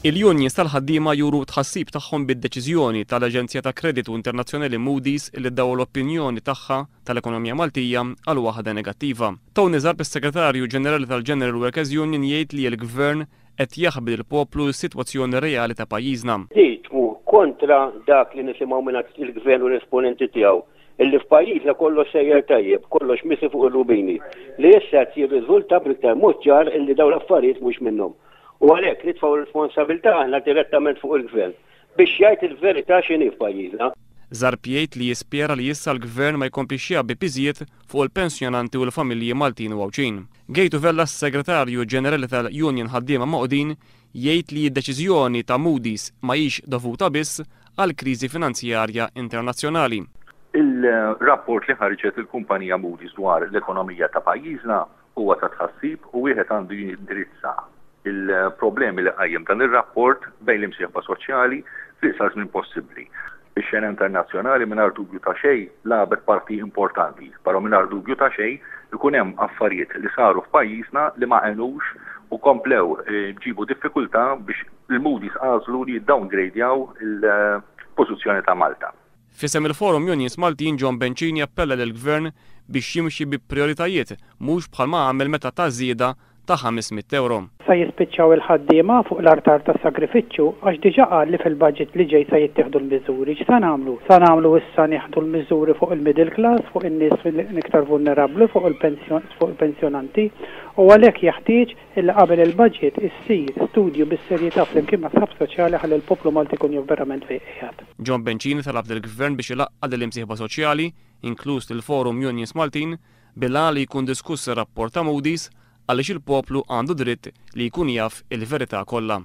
Il-unions tal-ħaddiema juru tħassib tagħhom bid-deċiżjoni tal-Aġenzija ta' Kreditu Internazzjonali Moody's li ddaw l-opinjoni tagħha tal-ekonomija Maltija għal waħda negattiva. Tony Zarb, is-Segretarju Ġenerali tal-General Workers Union, jgħid li l-Gvern qed jaħbir il-poplu s-sitwazzjoni reali ta' pajjiżna. Tmur kontra dak li nisimgħu minn il-Gvern u l-esponenti tiegħu. Illi f'pajjiżna kollox sejjer tajjeb, kollox misi fuq ir-rubini. Li issa qed jirriżulta b'iktar mod ċar illi dawn l-affarijiet mhux minnhom. U għalhekk nitfgħu responsabilità aħna direttament fuq il-Gvern biex jgħid il-verità x'inhi f'pajjiżna. Zarb jgħid li jispjera li issa l-Gvern ma jkomplix jgħabbi piżijiet fuq il-pensjonanti u l-familji Maltin u Għawċin. Gejtu Vella, s-Segretarju Ġenerali tal-Union ħaddiema Maqdin, jgħid li d-deċiżjoni ta' Moody's ma hix dovuta biss għal kriżi finanzjarja internazzjonali. Il-rapport li ħarġet il-kumpanija Moody's dwar l-ekonomija ta' pajjiżna huwa ta' tħassib u wieħed għandu jindirizza il-problemi li qajjem dan ir-rapport bejn l-imsieħba soċjali fl-iqsar żmien possibbli. Ix-xena internazzjonali mingħajr dubju ta' xejn labet parti importanti, però mingħajr dubju ta' xejn ikun hemm affarijiet li saru f'pajjiżna li ma għenux u komplew ġibu diffikultà biex il-Moody's għażlu li downgradejaw il-pożizzjoni ta' Malta. Fisem il-Forum Unions Maltin, John Bencini appella lill-Gvern biex jimxi bi prioritajiet mhux bħalma għamel meta ta' żieda ta' 500 euro. Sa jispiċċaw il-ħaddiema fuq l-artar ta' sagrifiċċju għax diġà qal li fil-budget li ġej sa jittieħdu l-miżuri. X'sa nagħmlu? Sa nagħmlu issa nieħdu l-miżuri fuq il-middle class, fuq in-nies iktar vulnerabbli, fuq il-pensjonanti, u għalhekk jeħtieġ illi qabel il-budget issir studju bis-serjetà flimkien ma' sħab soċjali ħalli l-poplu Malti jkun jew verament fejn qiegħed. John Bencini talab lill-Gvern biex ilaqqad l-imsieħba soċjali, inkluż il-Forum Unions Maltin, bilha li jkun diskuss ir-rapport ta' Moody's għaliex il-poplu għandu dritt li jkun jaf il-verità kollha.